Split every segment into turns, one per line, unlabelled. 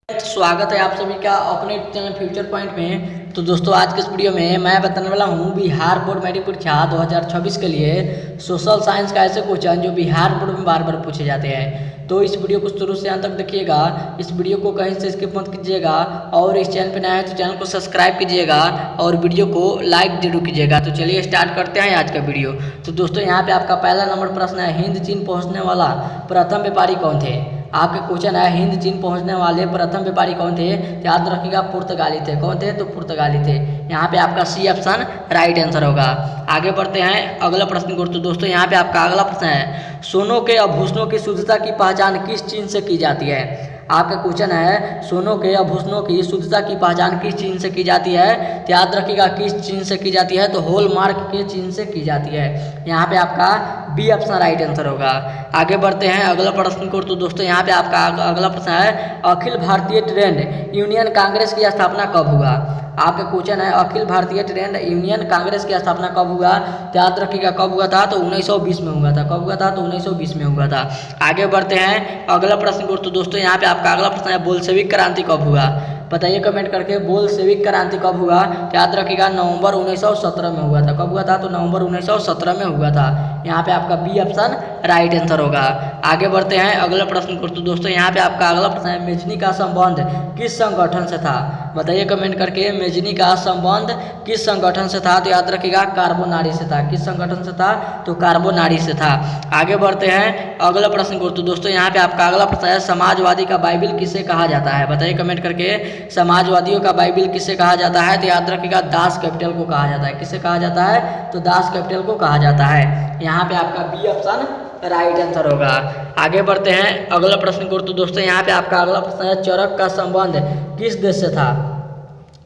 स्वागत है आप सभी का अपने चैनल फ्यूचर पॉइंट में। तो दोस्तों आज के इस वीडियो में मैं बताने वाला हूं बिहार बोर्ड मैट्रिक परीक्षा 2026 के लिए सोशल साइंस का ऐसे क्वेश्चन जो बिहार बोर्ड में बार बार पूछे जाते हैं। तो इस वीडियो को शुरू से अंत तक देखिएगा, इस वीडियो को कहीं से स्किप मत कीजिएगा और इस चैनल पर नया है तो चैनल को सब्सक्राइब कीजिएगा और वीडियो को लाइक जरूर कीजिएगा। तो चलिए स्टार्ट करते हैं आज का वीडियो। तो दोस्तों यहाँ पे आपका पहला नंबर प्रश्न है, हिंद चीन पहुँचने वाला प्रथम व्यापारी कौन थे। आपके क्वेश्चन है हिंद चीन पहुंचने वाले प्रथम व्यापारी कौन थे। याद रखिएगा पुर्तगाली थे। कौन थे? तो पुर्तगाली थे। यहाँ पे आपका सी ऑप्शन राइट आंसर होगा। आगे बढ़ते हैं अगला प्रश्न को। तो दोस्तों यहाँ पे आपका अगला प्रश्न है, सोनों के आभूषणों की शुद्धता की पहचान किस चिन्ह से की जाती है। आपका क्वेश्चन है सोनों के आभूषणों की शुद्धता की पहचान किस चिन्ह से की जाती है। तो याद रखिएगा किस चिन्ह से की जाती है, तो हॉलमार्क के चिन्ह से की जाती है। यहाँ पे आपका बी ऑप्शन राइट आंसर होगा। आगे बढ़ते हैं अगला प्रश्न को। तो दोस्तों यहाँ पे आपका अगला प्रश्न है, अखिल भारतीय ट्रेड यूनियन कांग्रेस की स्थापना कब हुआ। आपका क्वेश्चन है अखिल भारतीय ट्रेड यूनियन कांग्रेस की स्थापना कब हुआ। तो याद रखिएगा कब हुआ था, तो 1920 में हुआ था। कब हुआ था, तो 1920 में हुआ था। आगे बढ़ते हैं अगला प्रश्न को। तो दोस्तों यहाँ पे आपका अगला प्रश्न है, बोल्शेविक क्रांति कब हुआ। बताइए कमेंट करके, बोल्शेविक क्रांति कब हुआ। तो याद रखिएगा नवंबर 1917 में हुआ था। कब हुआ था, तो नवंबर 1917 में हुआ था। यहाँ पे आपका बी ऑप्शन राइट आंसर होगा। आगे बढ़ते हैं अगला प्रश्न को। तो दोस्तों यहाँ पे आपका अगला प्रश्न है, मेजनी का संबंध किस संगठन से था। बताइए कमेंट करके, मेजनी का संबंध किस संगठन से था। तो याद रखिएगा कार्बोनारी से था। किस संगठन से था, तो कार्बोनारी से था। आगे बढ़ते हैं अगला प्रश्न को। तो दोस्तों यहाँ पे आपका अगला प्रश्न है, समाजवादी का बाइबिल किसे कहा जाता है। बताइए कमेंट करके, समाजवादियों का बाइबिल किसे कहा जाता है। तो याद रखिएगा दास कैपिटल को कहा जाता है। किसे कहा जाता है, तो दास कैपिटल को कहा जाता है। यहाँ पे आपका बी ऑप्शन राइट आंसर होगा। आगे बढ़ते हैं अगला प्रश्न को। तो दोस्तों यहाँ पे आपका अगला प्रश्न है, चरक का संबंध किस देश से था।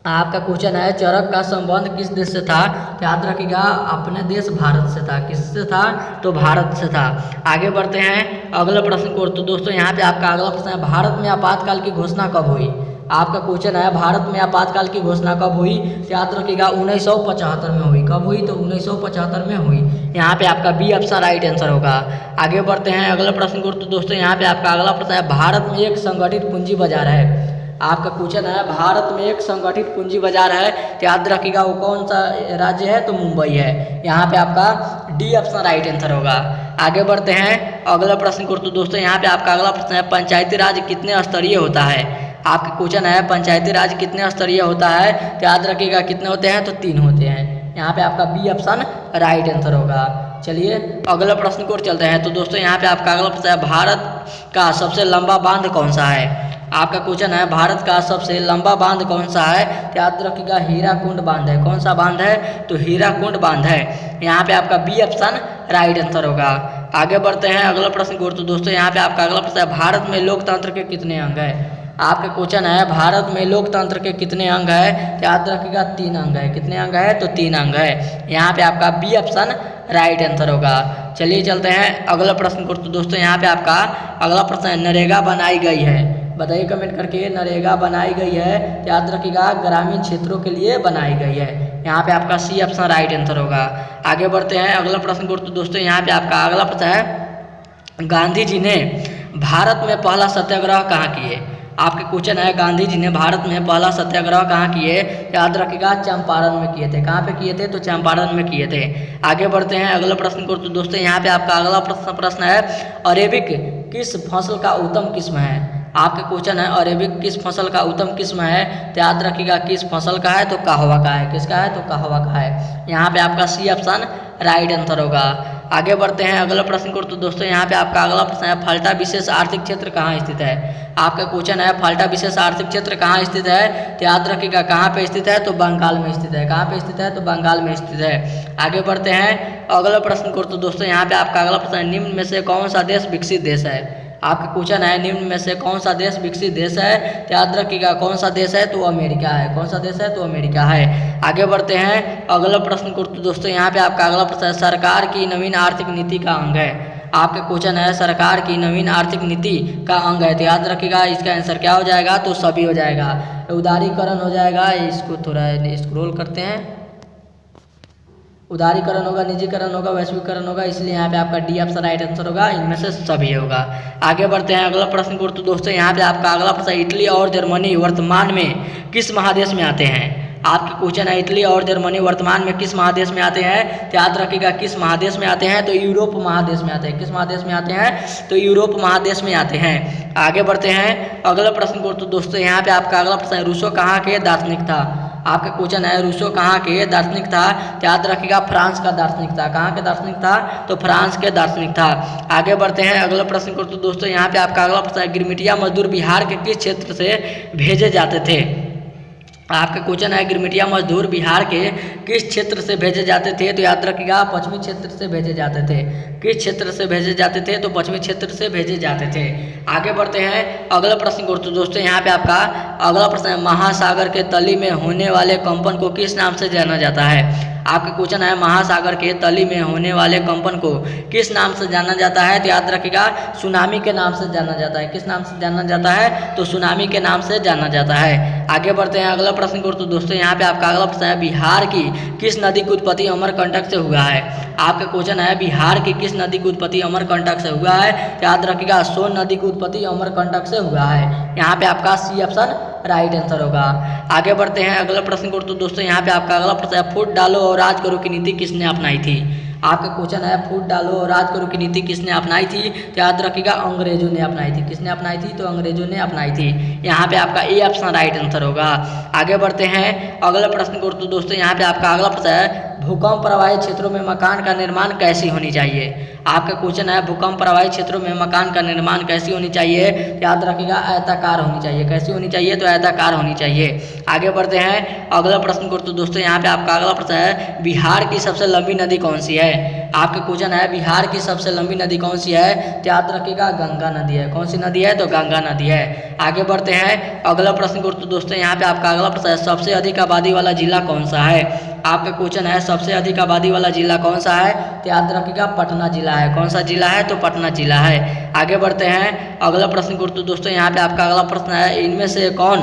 आपका क्वेश्चन है, चरक का संबंध किस देश से था। याद रखिएगा अपने देश भारत से था। किससे था, तो भारत से था। आगे बढ़ते हैं अगला प्रश्न को। तो दोस्तों यहाँ पे आपका अगला प्रश्न है, भारत में आपातकाल की घोषणा कब हुई। आपका क्वेश्चन है, भारत में आपातकाल की घोषणा कब हुई। याद रखिएगा 1975 में हुई। कब हुई, तो 1975 में हुई। यहाँ पे आपका बी ऑप्शन राइट आंसर होगा। आगे बढ़ते हैं अगला प्रश्न को। तो दोस्तों यहाँ पे आपका अगला प्रश्न है, भारत में एक संगठित पूंजी बाजार है। आपका क्वेश्चन है, भारत में एक संगठित पूंजी बाजार है। तो याद रखिएगा वो कौन सा राज्य है, तो मुंबई है। यहाँ पे आपका डी ऑप्शन राइट आंसर होगा। आगे बढ़ते हैं अगला प्रश्न को। तो दोस्तों यहाँ पे आपका अगला प्रश्न है, पंचायती राज कितने स्तरीय होता है। आपका क्वेश्चन है, पंचायती राज कितने स्तरीय होता है। तो याद रखिएगा कितने होते हैं, तो 3 होते हैं। यहाँ पे आपका बी ऑप्शन राइट आंसर होगा। चलिए अगला प्रश्न को चलते हैं। तो दोस्तों यहाँ पे आपका अगला प्रश्न है, भारत का सबसे लंबा बांध कौन सा है। आपका क्वेश्चन है, भारत का सबसे लंबा बांध कौन सा है। तो याद रखिएगा हीराकुंड बांध है। कौन सा बांध है, तो हीराकुंड बांध है। यहाँ पे आपका बी ऑप्शन राइट आंसर होगा। आगे बढ़ते हैं अगला प्रश्न को। तो दोस्तों यहाँ पे आपका अगला प्रश्न है, भारत में लोकतंत्र के कितने अंग है। आपका क्वेश्चन है, भारत में लोकतंत्र के कितने अंग है। तो याद रखिएगा 3 अंग है। कितने अंग है, तो 3 अंग है। यहाँ पे आपका बी ऑप्शन राइट आंसर होगा। चलिए चलते हैं अगला प्रश्न को। तो दोस्तों यहाँ पे आपका अगला प्रश्न है, नरेगा बनाई गई है। बताइए कमेंट करके, नरेगा बनाई गई है। याद रखिएगा ग्रामीण क्षेत्रों के लिए बनाई गई है। यहाँ पे आपका सी ऑप्शन राइट आंसर होगा। आगे बढ़ते हैं अगला प्रश्न को। तो दोस्तों यहाँ पे आपका अगला प्रश्न है, गांधी जी ने भारत में पहला सत्याग्रह कहाँ किए। आपके क्वेश्चन है, गांधी जी ने भारत में पहला सत्याग्रह कहाँ किए। याद रखिएगा चंपारण में किए थे। कहाँ पे किए थे, तो चंपारण में किए थे। आगे बढ़ते हैं अगला प्रश्न को। तो दोस्तों यहाँ पे आपका अगला प्रश्न है, अरेबिक किस फसल का उत्तम किस्म है। आपके क्वेश्चन है, अरेबिक किस फसल का उत्तम किस्म है। तो याद रखिएगा किस फसल का है, तो कहवा का है। किसका है, तो कहवा का है। यहाँ पे आपका सी ऑप्शन राइट आंसर होगा। आगे बढ़ते हैं अगला प्रश्न को। तो दोस्तों यहाँ पे आपका अगला प्रश्न है, फल्टा विशेष आर्थिक क्षेत्र कहाँ स्थित है। आपका क्वेश्चन है, फल्टा विशेष आर्थिक क्षेत्र कहाँ स्थित है। तो याद रखिएगा कहाँ पे स्थित है, तो बंगाल में स्थित है। कहाँ पे स्थित है, तो बंगाल में स्थित है। आगे बढ़ते हैं अगला प्रश्न को। तो दोस्तों यहाँ पे आपका अगला प्रश्न है, निम्न में से कौन सा देश विकसित देश है। आपका क्वेश्चन है, निम्न में से कौन सा देश विकसित देश है। तो याद रखिएगा कौन सा देश है, तो अमेरिका है। कौन सा देश है, तो अमेरिका है। आगे बढ़ते हैं अगला प्रश्न को। तो दोस्तों यहाँ पे आपका अगला प्रश्न है, सरकार की नवीन आर्थिक नीति का अंग है। आपका क्वेश्चन है, सरकार की नवीन आर्थिक नीति का अंग है। तो याद रखिएगा इसका आंसर क्या हो जाएगा, तो सभी हो जाएगा। उदारीकरण हो जाएगा। इसको थोड़ा स्क्रॉल करते हैं। उदारीकरण होगा, निजीकरण होगा, वैश्वीकरण होगा, इसलिए यहाँ पे आपका डी ऑप्शन राइट आंसर होगा, इनमें से सभी होगा। आगे बढ़ते हैं अगला प्रश्न को। तो दोस्तों यहाँ पे आपका अगला प्रश्न, इटली और जर्मनी वर्तमान में किस महादेश में आते हैं? आपके क्वेश्चन है इटली और जर्मनी वर्तमान में किस महादेश में आते हैं? तो याद रखिएगा किस महादेश में आते हैं? तो यूरोप महादेश में आते हैं। किस महादेश में आते हैं? तो यूरोप महादेश में आते हैं। आगे बढ़ते हैं अगला प्रश्न को। तो दोस्तों यहाँ पे आपका अगला प्रश्न है, रूसो कहाँ के दार्शनिक था? आपका क्वेश्चन है रूसो कहाँ के दार्शनिक था? तो याद रखिएगा फ्रांस का दार्शनिक था। कहाँ के दार्शनिक था? तो फ्रांस के दार्शनिक था। आगे बढ़ते हैं अगला प्रश्न को। तो दोस्तों यहाँ पे आपका अगला प्रश्न है, गिरमिटिया मजदूर बिहार के किस क्षेत्र से भेजे जाते थे? आपका क्वेश्चन है गिरमिटिया मजदूर बिहार के किस क्षेत्र से भेजे जाते थे? तो याद रखिएगा पश्चिमी क्षेत्र से भेजे जाते थे। किस क्षेत्र से भेजे जाते थे? तो पश्चिमी क्षेत्र से भेजे जाते थे। आगे बढ़ते हैं अगला प्रश्न को। तो दोस्तों यहाँ पे आपका अगला प्रश्न है, महासागर के तली में होने वाले कंपन को किस नाम से जाना जाता है? आपका क्वेश्चन है महासागर के तली में होने वाले कंपन को किस नाम से जाना जाता है? तो याद रखिएगा सुनामी के नाम से जाना जाता है। किस नाम से जाना जाता है? तो सुनामी के नाम से जाना जाता है। आगे बढ़ते हैं अगला प्रश्न को। तो दोस्तों यहाँ पे आपका अगला प्रश्न है, बिहार की किस नदी की उत्पत्ति अमरकंटक से हुआ है? आपका क्वेश्चन है बिहार की किस नदी की उत्पत्ति अमरकंटक से हुआ है? तो याद रखिएगा सोन नदी की उत्पत्ति अमरकंटक से हुआ है। यहाँ पे आपका सी ऑप्शन राइट आंसर होगा। आगे बढ़ते हैं अगला प्रश्न को। तो दोस्तों यहाँ पे आपका अगला प्रश्न है, फूट डालो और राज करो की नीति किसने अपनाई थी? आपका क्वेश्चन है फूट डालो और राज करो की नीति किसने अपनाई थी? तो याद रखिएगा अंग्रेजों ने अपनाई थी। किसने अपनाई थी? तो अंग्रेजों ने अपनाई थी। यहाँ पे आपका ए ऑप्शन राइट आंसर होगा। आगे बढ़ते हैं अगला प्रश्न को। तो दोस्तों यहाँ पे आपका अगला प्रश्न है, भूकंप प्रभावित क्षेत्रों में मकान का निर्माण कैसी होनी चाहिए? आपका क्वेश्चन है भूकंप प्रभावित क्षेत्रों में मकान का निर्माण कैसी होनी चाहिए? याद रखिएगा आयताकार होनी चाहिए। कैसी होनी चाहिए? तो आयताकार होनी चाहिए। आगे बढ़ते हैं अगला प्रश्न को। तो दोस्तों यहाँ पे आपका अगला प्रश्न है, बिहार की सबसे लंबी नदी कौन सी है? आपका क्वेश्चन है बिहार की सबसे लंबी नदी कौन सी है? तो याद रखिएगा गंगा नदी है। कौन सी नदी है? तो गंगा नदी है। आगे बढ़ते हैं अगला प्रश्न को। तो दोस्तों यहाँ पे आपका अगला प्रश्न है, सबसे अधिक आबादी वाला जिला कौन सा है? आपका क्वेश्चन है सबसे अधिक आबादी वाला जिला कौन सा है? तो याद रखिएगा पटना जिला है। कौन सा जिला है? तो पटना जिला है। आगे बढ़ते हैं अगला प्रश्न को। तो दोस्तों यहाँ पे आपका अगला प्रश्न है, इनमें से कौन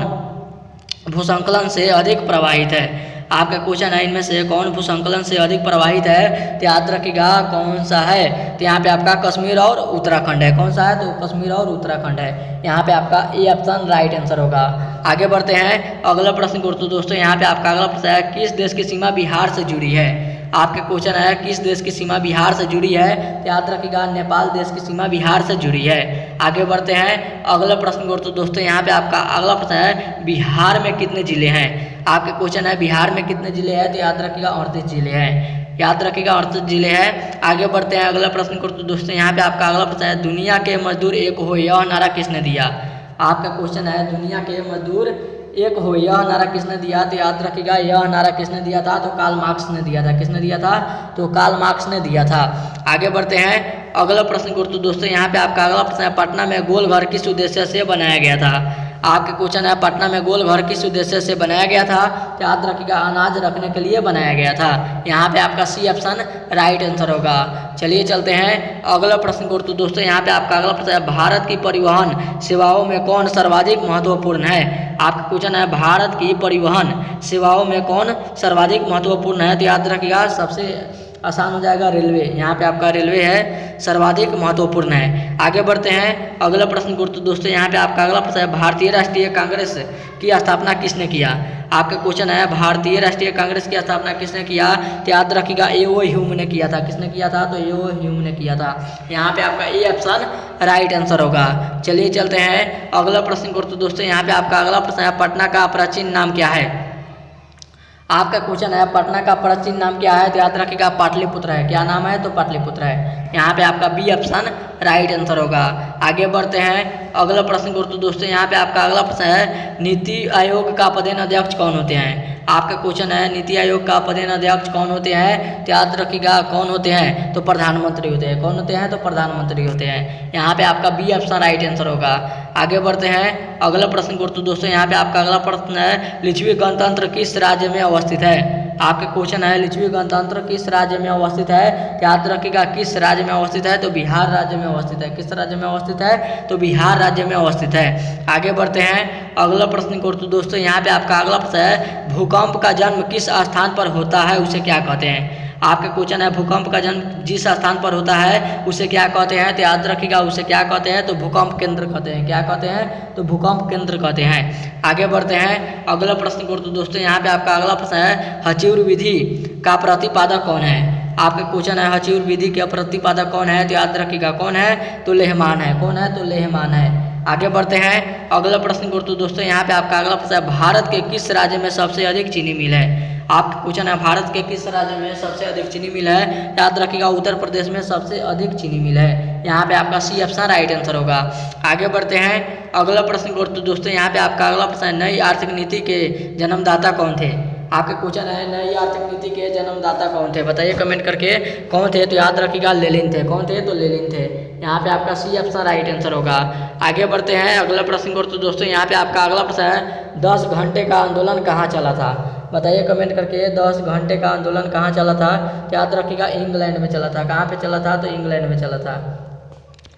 भूसंकलन से अधिक प्रभावित है? आपका क्वेश्चन है इनमें से कौन भूसंकलन से अधिक प्रभावित है? तो याद रखिएगा कौन सा है? तो यहाँ पे आपका कश्मीर और उत्तराखंड है। कौन सा है? तो कश्मीर और उत्तराखंड है। यहाँ पे आपका ए ऑप्शन राइट आंसर होगा। आगे बढ़ते हैं अगला प्रश्न को। तो दोस्तों यहाँ पे आपका अगला प्रश्न है, किस देश की सीमा बिहार से जुड़ी है? आपके क्वेश्चन है किस देश की सीमा बिहार से जुड़ी है? तो याद रखिएगा नेपाल देश की सीमा बिहार से जुड़ी है। आगे बढ़ते हैं अगला प्रश्न को। तो दोस्तों यहाँ पे आपका अगला प्रश्न है, बिहार में कितने जिले हैं? आपके क्वेश्चन है बिहार में कितने जिले हैं? तो याद रखिएगा 38 जिले हैं। याद रखिएगा 38 जिले हैं। आगे बढ़ते हैं अगला प्रश्न को। तो दोस्तों यहाँ पे आपका अगला प्रश्न है, दुनिया के मजदूर एक हो यह नारा किसने दिया? आपका क्वेश्चन है दुनिया के मजदूर एक हो यह नारा किसने दिया? तो याद रखिएगा यह नारा किसने दिया था? तो कार्ल मार्क्स ने दिया था। किसने दिया था? तो कार्ल मार्क्स ने दिया था। आगे बढ़ते हैं अगला प्रश्न को। तो दोस्तों यहाँ पे आपका अगला प्रश्न है, पटना में गोल घर किस उद्देश्य से बनाया गया था? आपके क्वेश्चन है पटना में गोल घर किस उद्देश्य से बनाया गया था? तो याद रखिएगा अनाज रखने के लिए बनाया गया था। यहाँ पे आपका सी ऑप्शन राइट आंसर होगा। चलिए चलते हैं अगला प्रश्न को। तो दोस्तों यहाँ पे आपका अगला प्रश्न है, भारत की परिवहन सेवाओं में कौन सर्वाधिक महत्वपूर्ण है? आपका क्वेश्चन है भारत की परिवहन सेवाओं में कौन सर्वाधिक महत्वपूर्ण है? तो याद रखिएगा सबसे आसान हो जाएगा रेलवे। यहाँ पे आपका रेलवे है सर्वाधिक महत्वपूर्ण है। आगे बढ़ते हैं अगला प्रश्न को। तो दोस्तों यहाँ पे आपका अगला प्रश्न है, भारतीय राष्ट्रीय कांग्रेस की स्थापना किसने किया? आपका क्वेश्चन है भारतीय राष्ट्रीय कांग्रेस की स्थापना किसने किया? तो याद रखिएगा एओ ह्यूम ने किया था। किसने किया था? तो एओ ह्यूम ने किया था। यहाँ पे आपका ए ऑप्शन राइट आंसर होगा। चलिए चलते हैं अगला प्रश्न को। तो दोस्तों यहाँ पे आपका अगला प्रश्न है, पटना का प्राचीन नाम क्या है? आपका क्वेश्चन है पटना का प्राचीन नाम क्या है? तो याद रखिएगा पाटलिपुत्र है। क्या नाम है? तो पाटलिपुत्र है। यहाँ पे आपका बी ऑप्शन राइट आंसर होगा। आगे बढ़ते हैं अगला प्रश्न को। तो दोस्तों यहाँ पे आपका अगला प्रश्न है, नीति आयोग का पदेन अध्यक्ष कौन होते हैं? आपका क्वेश्चन है नीति आयोग का पदेन अध्यक्ष कौन होते हैं? तो याद रखिएगा कौन होते हैं? तो प्रधानमंत्री होते हैं। कौन होते हैं? तो प्रधानमंत्री होते हैं। यहाँ पे आपका बी ऑप्शन राइट आंसर होगा। आगे बढ़ते हैं अगला प्रश्न को। तो दोस्तों यहाँ पे आपका अगला प्रश्न है, लिच्छवी गणतंत्र किस राज्य में अवस्थित है? आपका क्वेश्चन है लिच्छवी गणतंत्र किस राज्य में अवस्थित है? याद रखिएगा किस राज्य में अवस्थित है? तो बिहार राज्य में अवस्थित है। किस राज्य में अवस्थित है? तो बिहार राज्य में अवस्थित है। आगे बढ़ते हैं अगला प्रश्न को। तो दोस्तों यहाँ पे आपका अगला प्रश्न है, भूकंप का जन्म किस स्थान पर होता है, उसे क्या कहते हैं? आपके क्वेश्चन है भूकंप का जन्म जिस स्थान पर होता है उसे क्या कहते हैं, तो याद रखिएगा उसे क्या कहते हैं, तो भूकंप केंद्र कहते हैं। क्या कहते हैं, तो भूकंप केंद्र कहते हैं। आगे बढ़ते हैं अगला प्रश्न को। तो दोस्तों यहाँ पे आपका अगला प्रश्न है हचिउर विधि का प्रतिपादक कौन है। आपके क्वेश्चन है हचिउर विधि के प्रतिपादक कौन है, तो याद रखिएगा कौन है, तो लेहमान है। कौन है, तो लेहमान है। आगे बढ़ते हैं अगला प्रश्न को। तो दोस्तों यहाँ पे आपका अगला प्रश्न है भारत के किस राज्य में सबसे अधिक चीनी मिल है। आपका क्वेश्चन है भारत के किस राज्य में सबसे अधिक चीनी मिल है, याद रखिएगा उत्तर प्रदेश में सबसे अधिक चीनी मिल है। यहाँ पे आपका सी ऑप्शन राइट आंसर होगा। आगे बढ़ते हैं अगला प्रश्न को। तो दोस्तों यहाँ पे आपका अगला प्रश्न है नई आर्थिक नीति के जन्मदाता कौन थे। आपके क्वेश्चन है नई आर्थिक नीति के जन्मदाता कौन थे, बताइए कमेंट करके कौन थे, तो याद रखिएगा लेनिन थे। कौन थे, तो लेनिन थे। यहाँ पे आपका सी ऑप्शन राइट आंसर होगा। आगे बढ़ते हैं अगला प्रश्न को। तो दोस्तों यहाँ पे आपका अगला प्रश्न है 10 घंटे का आंदोलन कहाँ चला था। बताइए कमेंट करके 10 घंटे का आंदोलन कहाँ चला था, याद रखिएगा इंग्लैंड में चला था। कहाँ पे चला था, तो इंग्लैंड में चला था।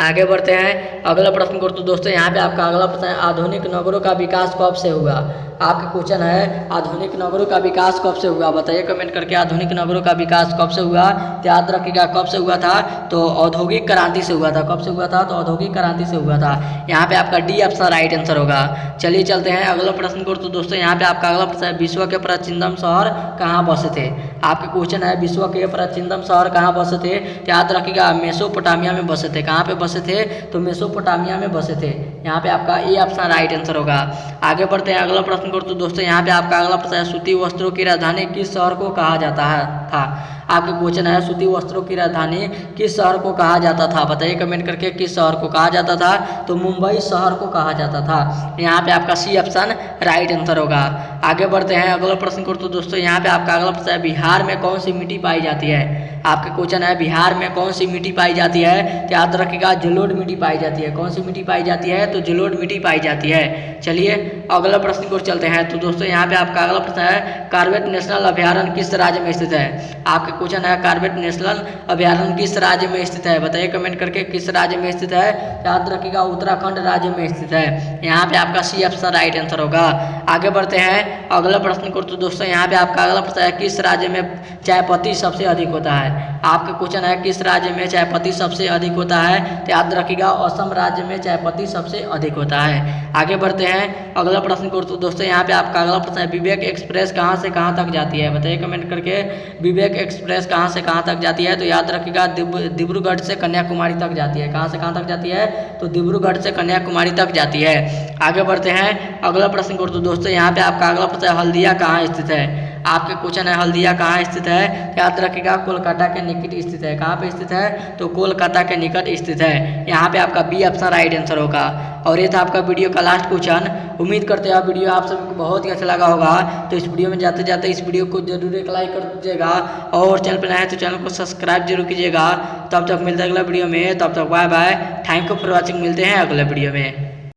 आगे बढ़ते हैं अगला प्रश्न को। तो दोस्तों यहाँ पे आपका अगला प्रश्न है आधुनिक नगरों का विकास कब से हुआ। आपका क्वेश्चन है आधुनिक नगरों का विकास कब से हुआ, बताइए कमेंट करके आधुनिक नगरों का विकास कब से हुआ, तो याद रखिएगा कब से हुआ था, तो औद्योगिक क्रांति से हुआ था। कब से हुआ था, तो औद्योगिक क्रांति से हुआ था। यहाँ पे आपका डी ऑप्शन राइट आंसर होगा। चलिए चलते हैं अगला प्रश्न को। तो दोस्तों यहाँ पे आपका अगला प्रश्न है विश्व के प्राचीनतम शहर कहाँ बसे थे। आपके क्वेश्चन है विश्व के प्राचीनतम शहर कहाँ बसे थे, तो याद रखिएगा मेसोपोटामिया में बसे थे। कहाँ पे बसे थे, तो मेसोपोटामिया में बसे थे। यहाँ पे आपका ए ऑप्शन राइट आंसर होगा। आगे बढ़ते हैं अगला प्रश्न को। तो दोस्तों यहाँ पे आपका अगला प्रश्न है सूती वस्त्रों की राजधानी किस शहर को कहा जाता है था। आपके क्वेश्चन है सूती वस्त्रों की राजधानी किस शहर को कहा जाता था, बताइए कमेंट करके किस शहर को कहा जाता था, तो मुंबई शहर को कहा जाता था। यहाँ पे आपका सी ऑप्शन राइट आंसर होगा। आगे बढ़ते हैं अगला प्रश्न को। तो दोस्तों यहाँ पे आपका अगला प्रश्न है बिहार में कौन सी मिट्टी पाई जाती है। आपके क्वेश्चन है बिहार में कौन सी मिट्टी पाई जाती है, तो याद रखिएगा जलोढ़ मिट्टी पाई जाती है। कौन सी मिट्टी पाई जाती है, तो जलोढ़ मिट्टी पाई जाती है। चलिए अगला प्रश्न को चलते हैं। तो दोस्तों यहाँ पे आपका अगला प्रश्न है कॉर्बेट नेशनल अभ्यारण्य किस राज्य में स्थित है। आपके क्वेश्चन है कॉर्बेट नेशनल अभ्यारण्य किस राज्य में स्थित है, बताइए कमेंट करके किस राज्य में स्थित है, याद रखिएगा उत्तराखंड राज्य में स्थित है। यहाँ पे आपका सी ऑप्शन राइट आंसर होगा। आगे बढ़ते हैं अगला प्रश्न को। तो दोस्तों यहाँ पे आपका अगला प्रश्न है किस राज्य में चाय पत्ती सबसे अधिक होता है। आपका क्वेश्चन है किस राज्य में चाय पत्ती सबसे अधिक होता है, तो याद रखिएगा असम राज्य में चाय पत्ती सबसे अधिक होता है। आगे बढ़ते हैं अगला प्रश्न को। तो दोस्तों यहाँ पे आपका अगला प्रश्न है विवेक एक्सप्रेस कहाँ से कहाँ तक जाती है, बताइए कमेंट करके विवेक एक्सप्रेस कहाँ से कहाँ तक जाती है, तो याद रखिएगा डिब्रूगढ़ से कन्याकुमारी तक जाती है। कहाँ से कहाँ तक जाती है, तो डिब्रूगढ़ से कन्याकुमारी तक जाती है। आगे बढ़ते हैं अगला प्रश्न को। तो दोस्तों यहाँ पे आपका अगला प्रश्न है हल्दिया कहाँ स्थित है। आपके क्वेश्चन है हल्दिया कहाँ स्थित है, याद रखिएगा कोलकाता के निकट स्थित है। कहाँ पे स्थित है, तो कोलकाता के निकट स्थित है। यहाँ पे आपका बी ऑप्शन राइट आंसर होगा। और ये था आपका वीडियो का लास्ट क्वेश्चन। उम्मीद करते हैं वीडियो आप सभी को बहुत ही अच्छा लगा होगा। तो इस वीडियो में जाते जाते इस वीडियो को जरूर एक लाइक कर दीजिएगा और चैनल पर नए हैं तो चैनल को सब्सक्राइब जरूर कीजिएगा। तब तक मिलते हैं अगला वीडियो में, तब तक bye bye, thank you for watching. मिलते हैं अगले वीडियो में।